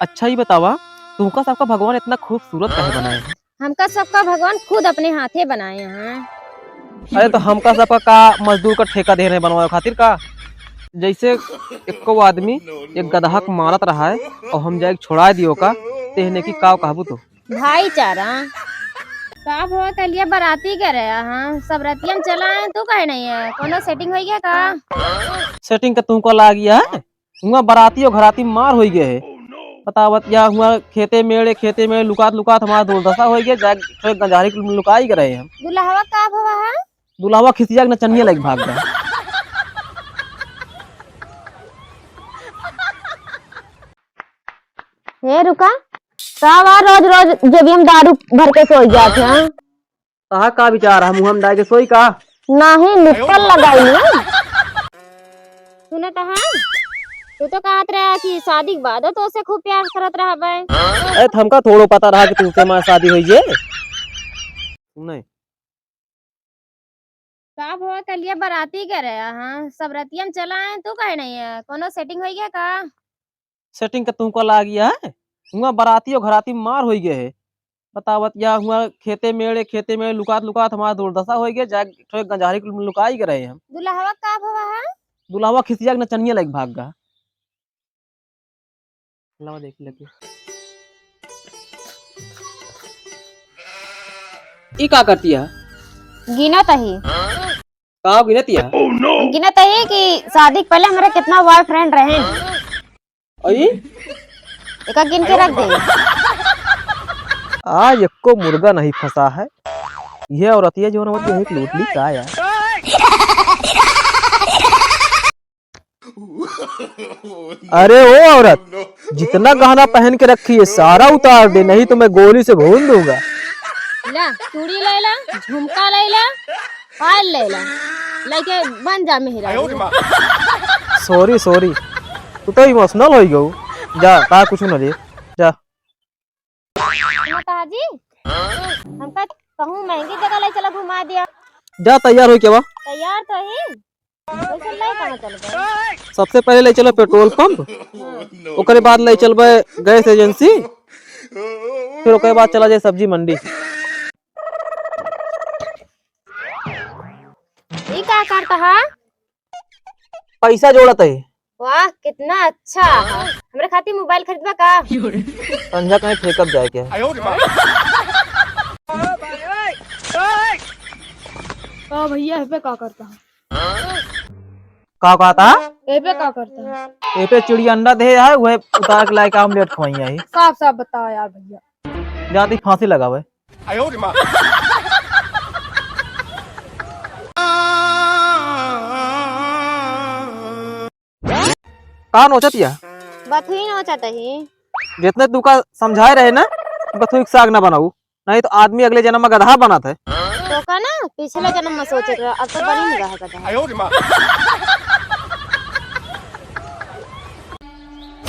अच्छा ही बतावा, तुमका सबका भगवान इतना खूबसूरत काहे बनाए हैं? हमका सबका भगवान खुद अपने हाथे बनाए हैं। अरे तो हमका सबका का मजदूर का ठेका दे रहे बनवाए खातिर का? जैसे एको आदमी एक गदहा को मारत रहा है और हम जाके छोड़ा दियो का तेहने की का कहबू तो। भाईचारा का हुआ कलिया बाराती कह रहे हैं सब रतिया में चला है तू कहे नहीं है कोनो सेटिंग हो गया का? सेटिंग का तुमको ला गया है? हुआ बाराती और घराती मार हो गए है। बतावत या हुआ खेते में लुकात लुकात हमारा दुर्दशा हो गया। जाके गंजारी लुका ही रहे हम। दुल्हवा का हुआ है? दुल्हावा खिसिया के नचनिया लग भाग गया। हे रुका का रोज रोज जब हम दारू भर के सो जाते हैं। कहा का विचार है मुँह में डाल के सोई का? नहीं निप्पल लगाई सुना तो है तू तो कहत रहा कि शादी के बाद तो उसे खूब प्यार करत रहा बे। अरे हमका थोड़ो पता रहा कि तुमसे हमारी शादी हुई है। नहीं का हुआ कलिया बाराती कह रहे हैं सब रतिया में चला है तू कहे नहीं है कोनो सेटिंग हो गया का? सेटिंग का तुमको ला गया है? हुआ बाराती और घराती मार हो गए है। बतावत या हुआ खेते में लुकात लुकात हमारा दुर्दशा हो गया। जाके गंजारी लुका ही रहे हम। दुल्हवा का हुआ है? दुल्हावा खिसिया के नचनिया लग भाग गया। लावा देख लगे ई का करती है? गिनत ही का गिनती है? गिनत ही कि शादी के पहले हमारे कितना बॉयफ्रेंड रहे अई एक गिन के रख दे। आज एको मुर्गा नहीं फंसा है। ये औरतिया जो नवत एक लूट ली का यार। अरे ओ औरत, जितना गहना पहन के रखी है सारा उतार दे, नहीं तो मैं गोली से भून दूंगा। ला चूड़ी ले ला, झुमका ले ला, पायल ले ला, लेके बन जा मेहरा। सॉरी सॉरी, तू तो इमोशनल हो गई। जा का कुछ न ले जा। माता जी हमका कहूँ महंगी जगह ले चला घुमा दिया। जा तैयार हो के बा। तैयार तो ही वैसे ले कहाँ चल गए? सबसे पहले ले चलो पेट्रोल पंप, ओकरे बाद ले चलबे गैस एजेंसी, फिर ओकरे बाद चला जाए सब्जी मंडी। ये क्या करता है? पैसा जोड़त है। वाह कितना अच्छा है। हमरे खातिर मोबाइल खरीदबा का? संझा कहीं फेकअप जाए के है। भैया पे का करता है? का कहता है? पे का करता है? ए पे चिड़िया अंडा दे है, वह उतार के लाके आमलेट खवाई है। साफ साफ बताओ यार भैया। जाती फांसी लगावे। का नोचतिया? बथुई नोचत ही। जितने तू का समझाए रहे ना बथुई के साग ना बनाऊ, नहीं तो आदमी अगले जन्म में गधा बनत है। तो का ना पिछले जन्म में सोचे रहा, अब तो बनी नहीं रहा गधा।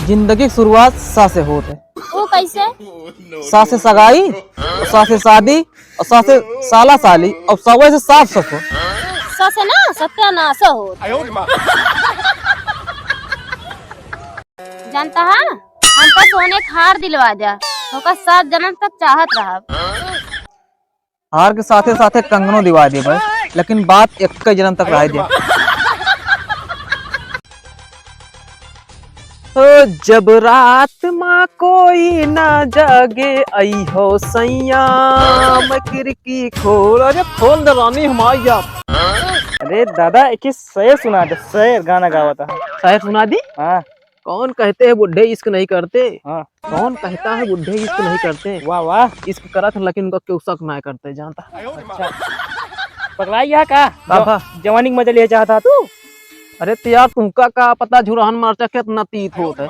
जिंदगी की शुरुआत सा से होत है। वो कैसे? सा से सगाई, और सा से शादी, और सा से साला साली, और सवा से साफ सफो। सा से ना सत्यानाश हो। जानता है हमको सोने का हार दिलवा जा, होका 7 जन्म तक चाहत रहा। हार के साथे साथे कंगनो दिवा दे भाई, लेकिन बात एक जन्म तक रह दे। जब रात माँ कोई ना जागे आई हो सैया, मैं खिड़की खोल। अरे खोल दे रानी हमारी आप। अरे दादा एक शेर सुना दे, शेर गाना गावा था। शायद सुना दी। हाँ कौन कहते हैं बुढ़े इश्क नहीं करते? हाँ कौन कहता है बुढ़े इश्क नहीं करते? वाह वाह। इश्क करा था लेकिन उनका क्यों शक ना करते जानता। अच्छा पगलाई यहाँ का बाबा। जवानी के मजा ले चाहता तू? अरे तो यार तुमका का पता झुरहन मरचा कितना तीत होता है।